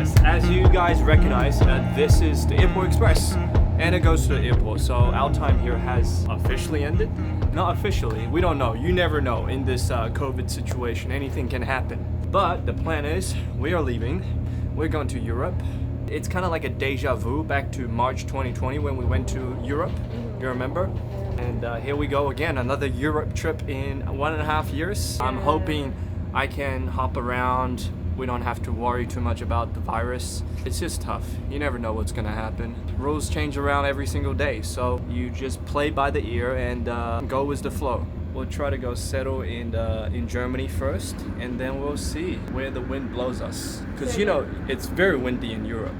Yes, as you guys recognize, this is the Airport Express, and it goes to the airport. So our time here has officially ended. Not officially, we don't know. You never know in this COVID situation. Anything can happen. But the plan is, we are leaving. We're going to Europe. It's kind of like a deja vu back to March 2020 when we went to Europe. You remember? And here we go again, another Europe trip in 1.5 years. I'm hoping I can hop around. We don't have to worry too much about the virus. It's just tough. You never know what's gonna happen. Rules change around every single day, so you just play by the ear and go with the flow. We'll try to go settle in Germany first, and then we'll see where the wind blows us. Because you know, it's very windy in Europe.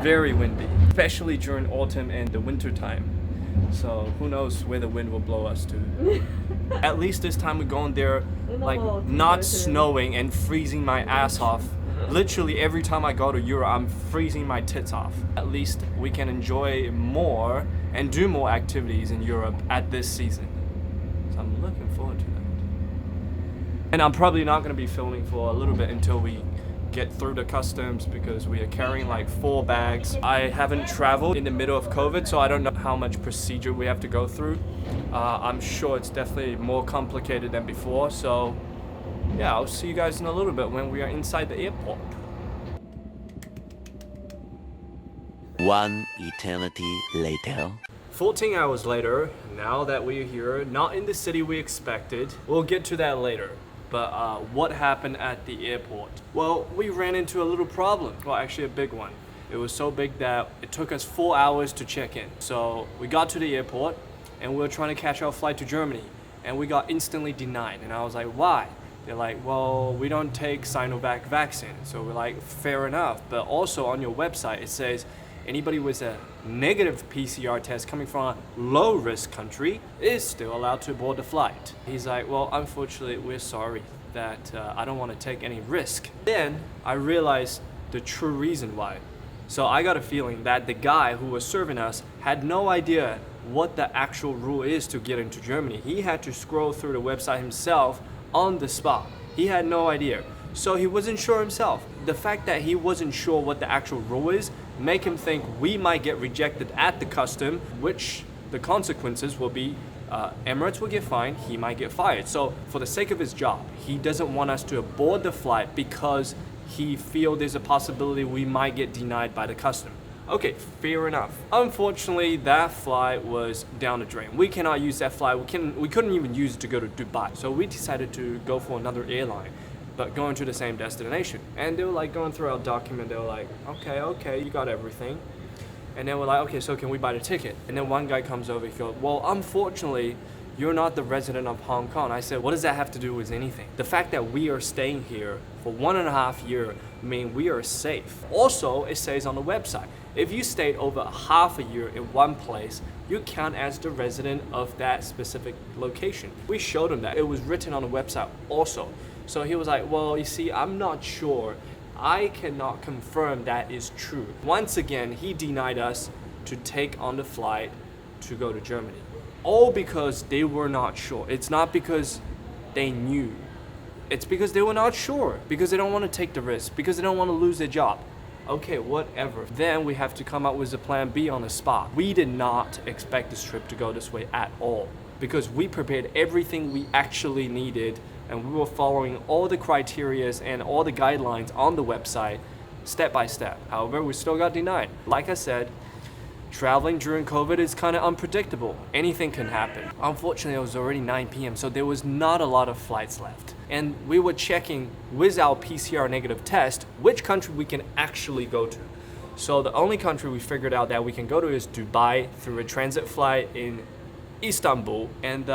Very windy, especially during autumn and the winter time. So who knows where the wind will blow us to. At least this time we're going there like not snowing and freezing my ass off. Literally every time I go to Europe, I'm freezing my tits off. At least we can enjoy more and do more activities in Europe at this season. So I'm looking forward to that. And I'm probably not going to be filming for a little bit until we get through the customs because we are carrying like 4 bags. I haven't traveled in the middle of COVID, so I don't know how much procedure we have to go through. I'm sure it's definitely more complicated than before, so yeah, I'll see you guys in a little bit when we are inside the airport. One eternity later. 14 hours later, now that we're here, not in the city we expected. We'll get to that later. But what happened at the airport? Well, we ran into a little problem. Well, actually a big one. It was so big that it took us 4 hours to check in. So we got to the airport and we were trying to catch our flight to Germany, and we got instantly denied. And I was like, why? They're like, well, we don't take Sinovac vaccine. So we're like, fair enough. But also on your website, it says anybody with a negative PCR test coming from a low-risk country is still allowed to board the flight. He's like, well, unfortunately, we're sorry that I don't want to take any risk. Then I realized the true reason why. So I got a feeling that the guy who was serving us had no idea what the actual rule is to get into Germany. He had to scroll through the website himself on the spot. He had no idea. So he wasn't sure himself. The fact that he wasn't sure what the actual rule is make him think we might get rejected at the custom, which the consequences will be Emirates will get fined, he might get fired. So for the sake of his job, he doesn't want us to board the flight because he feels there's a possibility we might get denied by the custom. Okay, fair enough. Unfortunately, that flight was down the drain. We cannot use that flight. We couldn't even use it to go to Dubai. So we decided to go for another airline, but going to the same destination. And they were like going through our document. They were like, okay, you got everything. And then we're like, okay, so can we buy the ticket? And then one guy comes over, he goes, well, unfortunately, you're not the resident of Hong Kong. I said, what does that have to do with anything? The fact that we are staying here for 1.5 years means we are safe. Also, it says on the website, if you stayed over half a year in one place, you count as the resident of that specific location. We showed him that. It was written on the website also. So he was like, well, you see, I'm not sure. I cannot confirm that is true. Once again, he denied us to take on the flight to go to Germany. All because they were not sure. It's not because they knew. It's because they were not sure. Because they don't want to take the risk. Because they don't want to lose their job. Okay, whatever. Then we have to come up with a plan B on the spot. We did not expect this trip to go this way at all. Because we prepared everything we actually needed, and we were following all the criteria and all the guidelines on the website step by step. However, we still got denied. Like I said, traveling during COVID is kind of unpredictable. Anything can happen. Unfortunately, it was already 9 p.m., so there was not a lot of flights left. And we were checking with our PCR negative test which country we can actually go to. So the only country we figured out that we can go to is Dubai through a transit flight in Istanbul. And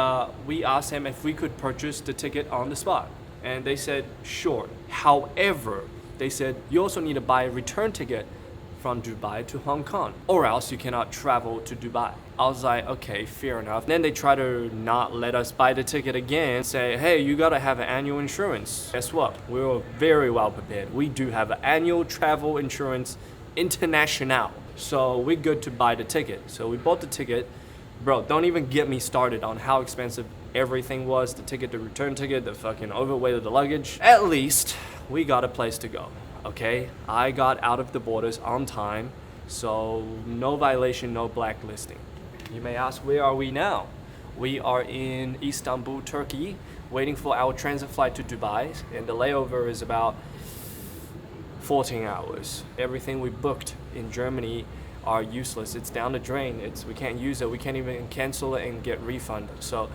we asked them if we could purchase the ticket on the spot. And they said, sure. However, they said, you also need to buy a return ticket from Dubai to Hong Kong, or else you cannot travel to Dubai. I was like, okay, fair enough. Then they try to not let us buy the ticket again, say, hey, you gotta have an annual insurance. Guess what? We were very well prepared. We do have an annual travel insurance international. So we're good to buy the ticket. So we bought the ticket. Bro, don't even get me started on how expensive everything was. The ticket, the return ticket, the fucking overweight of the luggage. At least we got a place to go. Okay, I got out of the borders on time, so no violation, no blacklisting. You may ask, where are we now? We are in Istanbul, Turkey, waiting for our transit flight to Dubai, and the layover is about 14 hours. Everything we booked in Germany are useless. It's down the drain. We can't use it. We can't even cancel it and get refunded. So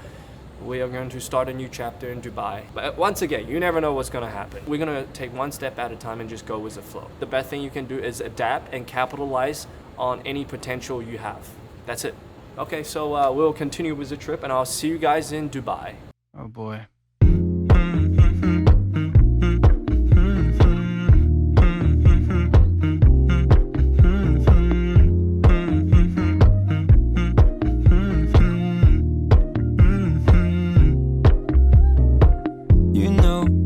we are going to start a new chapter in Dubai. But once again, you never know what's going to happen. We're going to take one step at a time and just go with the flow. The best thing you can do is adapt and capitalize on any potential you have. That's it. Okay, so we'll continue with the trip, and I'll see you guys in Dubai. Oh boy.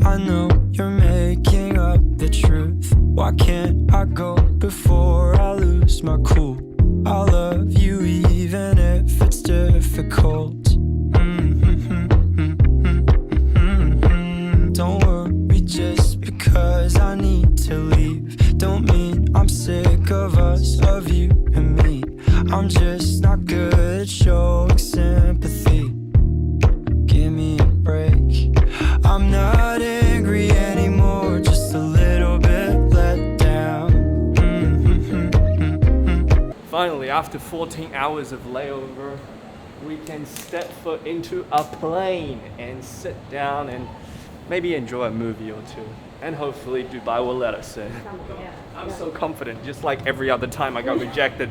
I know you're making up the truth. Why can't I go before I lose my cool? I love you even if it's difficult. Don't worry just because I need to leave. Don't mean I'm sick of us, of you and me. I'm just not good at showing sympathy. Give me a break. I'm not angry anymore, just a little bit let down. Finally, after 14 hours of layover, we can step foot into a plane and sit down and maybe enjoy a movie or two. And hopefully Dubai will let us in. I'm so confident, just like every other time I got rejected.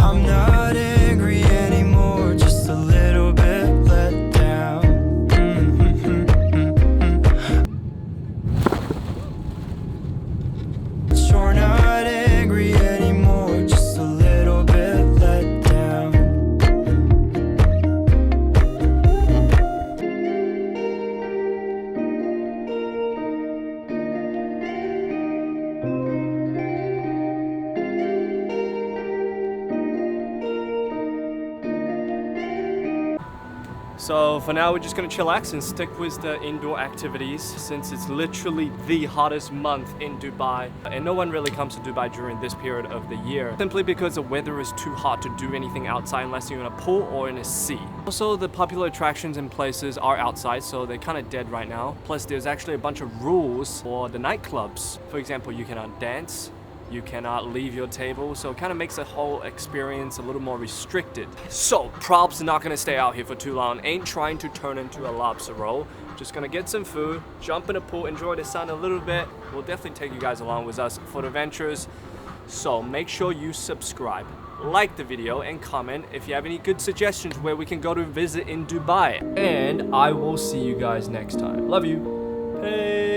I'm not angry anymore, just a little bit let down. You're not angry anymore, just a little bit let down. So for now, we're just gonna chillax and stick with the indoor activities since it's literally the hottest month in Dubai. And no one really comes to Dubai during this period of the year, simply because the weather is too hot to do anything outside unless you're in a pool or in a sea. Also, the popular attractions and places are outside, so they're kind of dead right now. Plus, there's actually a bunch of rules for the nightclubs. For example, you cannot dance, you cannot leave your table, so it kind of makes the whole experience a little more restricted. So, probs are not gonna stay out here for too long. Ain't trying to turn into a lobster roll. Just gonna get some food, jump in the pool, enjoy the sun a little bit. We'll definitely take you guys along with us for the adventures. So make sure you subscribe, like the video, and comment if you have any good suggestions where we can go to visit in Dubai. And I will see you guys next time. Love you. Peace.